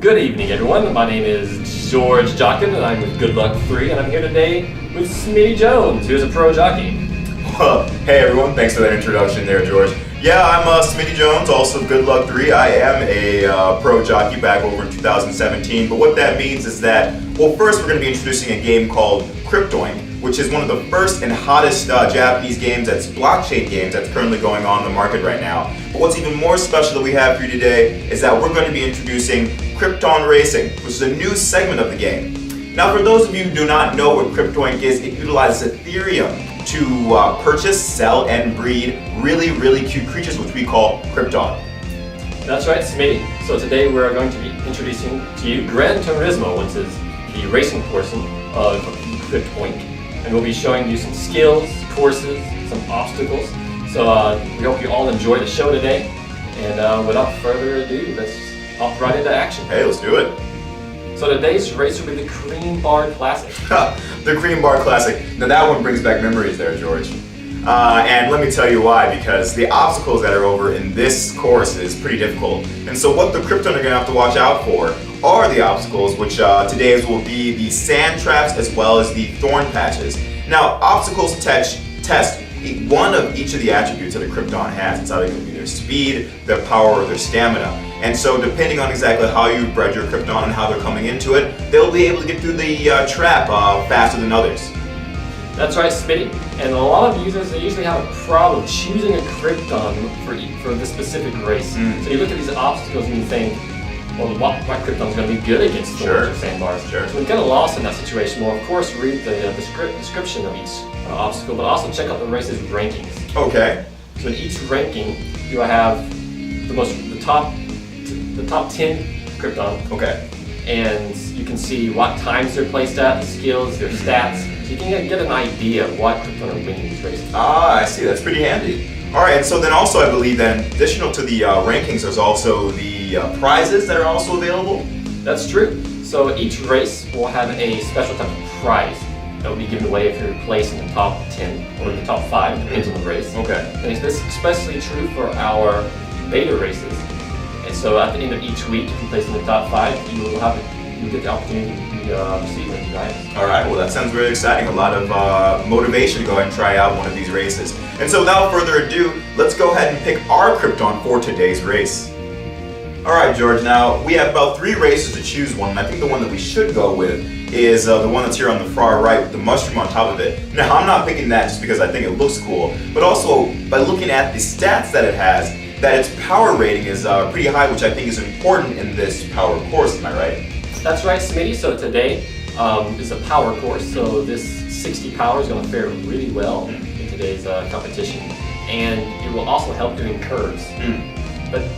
Good evening, everyone. My name is George Jockton, and I'm with Good Luck 3, and I'm here today with Smitty Jones, who's a pro jockey. Well, hey everyone, thanks for that introduction there, George. Yeah, I'm Smitty Jones, also Good Luck 3. I am a pro jockey back over in 2017, but what that means is that, well, first we're going to be introducing a game called Crypt-Oink, which is one of the first and hottest Japanese games, that's blockchain games, that's currently going on in the market right now. But what's even more special that we have for you today is that we're going to be introducing Crypton Racing, which is a new segment of the game. Now, for those of you who do not know what Crypt-Oink is, it utilizes Ethereum to purchase, sell, and breed really cute creatures, which we call Krypton. That's right, Smitty. So today we're going to be introducing to you Gran Ton Rismo, which is the racing portion of Crypt-Oink. And we'll be showing you some skills, courses, some obstacles. So we hope you all enjoy the show today. And without further ado, let's hop right into action. Hey, let's do it. So today's race will be the Cream Bar Classic. The Cream Bar Classic. Now that one brings back memories there, George. And let me tell you why, because the obstacles that are over in this course is pretty difficult. And so what the Crypton are going to have to watch out for are the obstacles, which today's will be the sand traps as well as the thorn patches. Now, obstacles test one of each of the attributes that a Crypton has. It's either going to be their speed, their power, or their stamina. And so depending on exactly how you bred your Crypton and how they're coming into it, they'll be able to get through the trap faster than others. That's right, Smitty. And a lot of users, they usually have a problem choosing a Crypton for this specific race. So you look at these obstacles and you think, well, what Crypton's going to be good against thorns or sandbars? Sure. So we're kind of lost in that situation. Well, of course, read the description of each obstacle, but also check out the race's rankings. Okay. So in each ranking, you will have the top 10 Crypton. Okay. And you can see what times they're placed at, the skills, their stats. So you can get an idea of what Crypton are winning these races. Ah, I see. That's pretty handy. All right, and so then also I believe then, additional to the rankings, there's also the prizes that are also available? That's true. So each race will have a special type of prize that will be given away if you're placed in the top 10 or the top 5, depends on the race. Okay. And this is especially true for our beta races. And so at the end of each week, if you place in the top 5, you'll get the opportunity to receive a prize. All right, well that sounds really exciting. A lot of motivation to go ahead and try out one of these races. And so without further ado, let's go ahead and pick our Crypton for today's race. All right, George, now we have about 3 races to choose one, and I think the one that we should go with is the one that's here on the far right with the mushroom on top of it. Now, I'm not picking that just because I think it looks cool, but also by looking at the stats that it has, that its power rating is pretty high, which I think is important in this power course, am I right? That's right, Smitty. So today is a power course, so this 60 power is going to fare really well in today's competition, and it will also help doing curves. But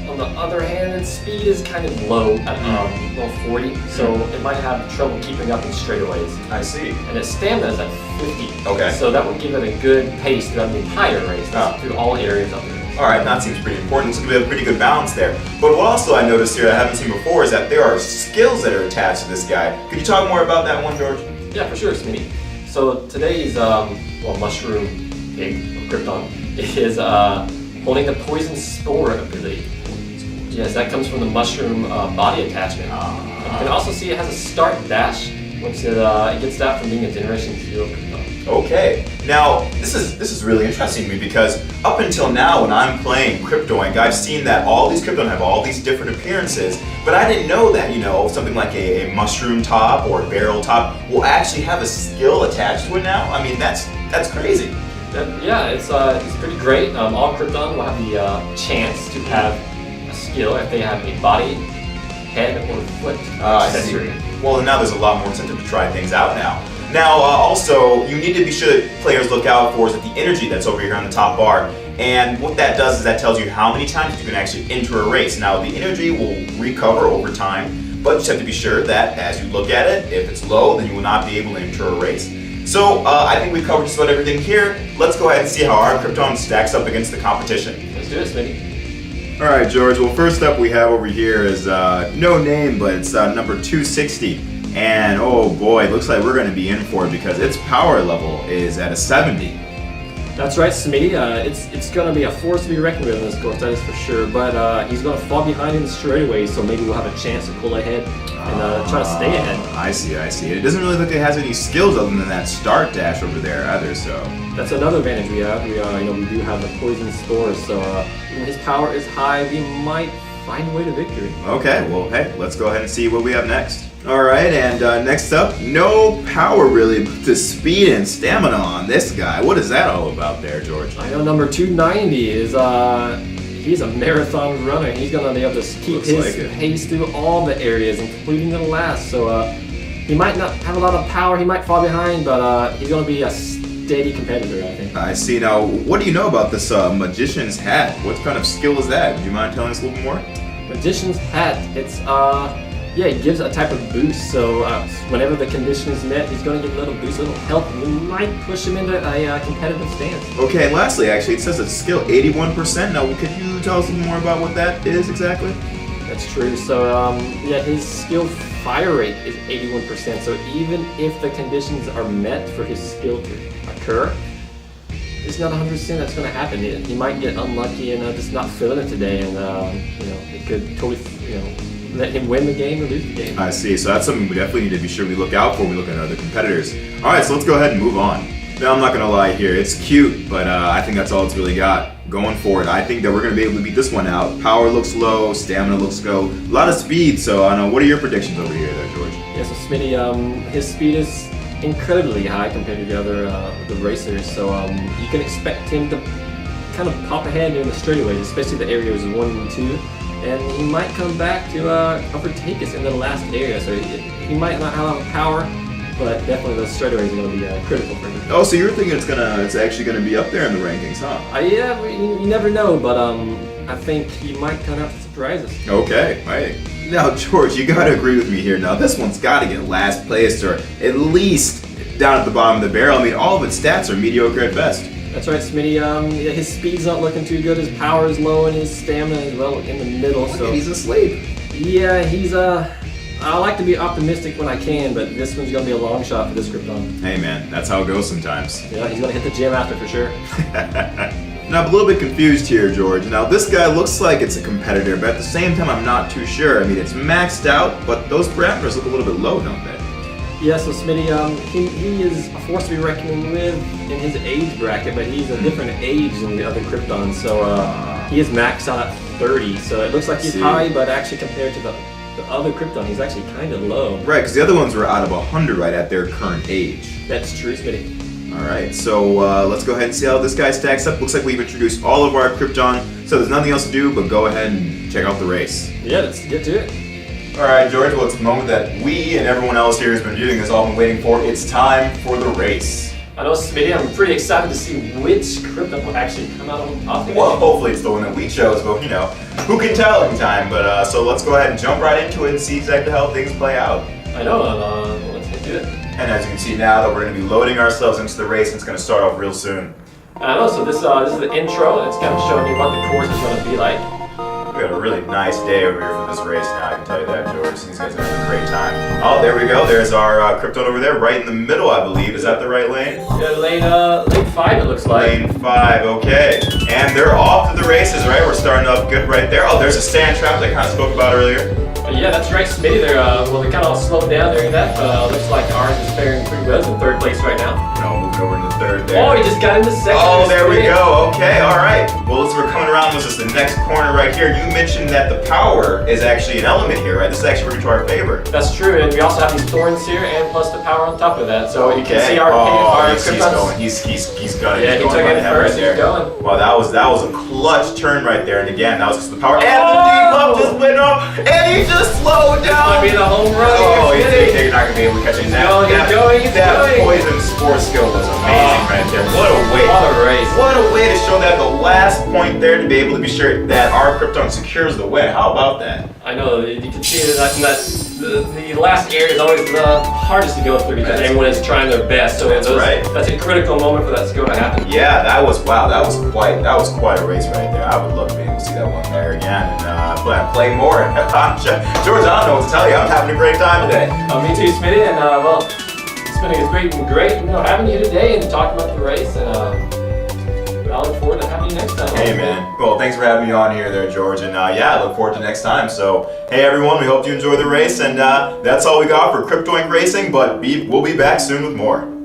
on the other hand, its speed is kind of low at 40, so it might have trouble keeping up in straightaways. I see. And its stamina is at 50. Okay. So that would give it a good pace throughout the entire race, through all areas of the race. All right, that seems pretty important. So we have a pretty good balance there. But what also I noticed here that I haven't seen before is that there are skills that are attached to this guy. Could you talk more about that one, George? Yeah, for sure, Smitty. So today's mushroom pig, or Crypton, is holding the poison spore ability. Yes, that comes from the mushroom body attachment. You can also see it has a start dash, which it gets that from being a Generation 0 Crypton. Okay, now this is really interesting to me because up until now when I'm playing Crypt-Oink, I've seen that all these Crypton have all these different appearances, but I didn't know that, something like a mushroom top or a barrel top will actually have a skill attached to it now. I mean, that's crazy. Yeah, it's pretty great. All Crypton will have the chance to have a skill if they have a body, head, or foot accessory. Well, now there's a lot more incentive to try things out now. Now, also, you need to be sure that players look out for is that the energy that's over here on the top bar. And what that does is that tells you how many times you can actually enter a race. Now, the energy will recover over time, but you just have to be sure that as you look at it, if it's low, then you will not be able to enter a race. So, I think we've covered just about everything here. Let's go ahead and see how our Crypton stacks up against the competition. Let's do it, Smitty. All right, George. Well, first up we have over here is no name, but it's number 260. And oh boy, it looks like we're going to be in for it because its power level is at a 70. That's right, Smitty. It's going to be a force to be reckoned with in this course, that is for sure. But he's going to fall behind in the straightaway, so maybe we'll have a chance to pull ahead and try to stay ahead. I see. It doesn't really look like it has any skills other than that start dash over there either. So that's another advantage we have. We do have the poison spores, so when his power is high, we might find a way to victory. Okay, well, hey, let's go ahead and see what we have next. All right, and next up, no power really, but the speed and stamina on this guy. What is that all about there, George? I know number 290 is he's a marathon runner. He's gonna be able to keep his pace through all the areas, including the last. So he might not have a lot of power. He might fall behind, but he's gonna be a steady competitor, I think. I see. Now, what do you know about this magician's hat? What kind of skill is that? Would you mind telling us a little bit more? Magician's hat. It's yeah, it gives a type of boost, so whenever the condition is met, he's going to give a little boost, a little help, and we might push him into a competitive stance. Okay, and lastly, actually, it says it's skill 81%. Now, could you tell us a little more about what that is exactly? That's true. So, yeah, his skill fire rate is 81%, so even if the conditions are met for his skill to occur, it's not 100% that's going to happen. He might get unlucky and just not feeling it today, and it could totally, let him win the game or lose the game. I see. So that's something we definitely need to be sure we look out for when we look at other competitors. All right, so let's go ahead and move on. Now, I'm not going to lie here. It's cute, but I think that's all it's really got going for it. I think that we're going to be able to beat this one out. Power looks low, stamina looks low, a lot of speed. So I know. What are your predictions over here there, George? Yeah, so Smitty, his speed is incredibly high compared to the other the racers. So you can expect him to kind of pop ahead in the straightaways, especially the areas 1 and 2. And he might come back to overtake us in the last area. So he might not have a lot of power, but definitely those straightaways are going to be critical for him. Oh, so you're thinking it's actually going to be up there in the rankings, huh? Yeah, you never know, but I think he might come out to surprise us. Okay, right. Now, George, you got to agree with me here. Now, this one's got to get last place or at least down at the bottom of the barrel. I mean, all of its stats are mediocre at best. That's right, Smitty. His speed's not looking too good. His power is low, and his stamina is well in the middle. So he's asleep. Yeah, he's I like to be optimistic when I can, but this one's gonna be a long shot for this Crypton. Hey man, that's how it goes sometimes. Yeah, he's gonna hit the gym after for sure. Now I'm a little bit confused here, George. Now this guy looks like it's a competitor, but at the same time I'm not too sure. I mean, it's maxed out, but those parameters look a little bit low, don't they? Yeah, so Smitty, he is a force to be reckoned with in his age bracket, but he's a different age than the other Cryptons, so he is maxed out at 30, so it looks like he's high, but actually compared to the other Crypton, he's actually kind of low. Right, because the other ones were out of 100 right at their current age. That's true, Smitty. All right, so let's go ahead and see how this guy stacks up. Looks like we've introduced all of our Crypton, so there's nothing else to do but go ahead and check out the race. Yeah, let's get to it. All right, George, well, it's the moment that we and everyone else here has been viewing this all been waiting for. It's time for the race. I know, Smitty, I'm pretty excited to see which Crypton will actually come out on top. Well, hopefully it's the one that we chose, but who can tell in time? But so let's go ahead and jump right into it and see exactly how things play out. I know, let's get to it. And as you can see now that we're going to be loading ourselves into the race, and it's going to start off real soon. I know, so this is the intro, and it's kind of showing you what the course is going to be like. We got a really nice day over here for this race now, I can tell you that, George. These guys are having a great time. Oh, there we go. There's our Crypton over there, right in the middle, I believe. Is that the right lane? Yeah, lane 5, it looks like. Lane 5, okay. And they're off to the races, right? We're starting off good right there. Oh, there's a stand trap that I kind of spoke about earlier. Yeah, that's right, Smitty. They're they kind of slowed down during that, but looks like ours is faring pretty well. It's in 3rd place right now. No, moving over to the 3rd there. Oh, he just got into 2nd. Oh, there we go. Okay, all right. Well, as we're coming around, this is the next corner right here. You mentioned that the power is actually an element here, right? This is actually working to our favor. That's true, and we also have these thorns here, and plus the power on top of that. So you can see our he's going. He's gunning. Yeah, he took it first. He's going. Wow, that was a clutch turn right there. And again, that was just the power. And the debuff just went up, and he just slowed down. Might be the home run. Oh, you're not gonna be able to catch him. That poison spore skill was amazing right there. What a way! What a race! What a way to show that the last point there to be able to be sure that our Crypton secures the win. How about that? I know, you can see that the last area is always the hardest to go through because everyone is trying their best. So that's a critical moment for that to go to happen. Yeah, that was quite a race right there. I would love to be able to see that one there again and play more. George, I don't know what to tell you. I'm having a great time today. Me too, Smitty, and well, it's been great having you today and talking about the race. And I look forward to having you next time. Hey man, well thanks for having me on here there, George, and yeah, I look forward to next time. So hey everyone, we hope you enjoy the race, and that's all we got for Crypt-Oink Racing, but we'll be back soon with more.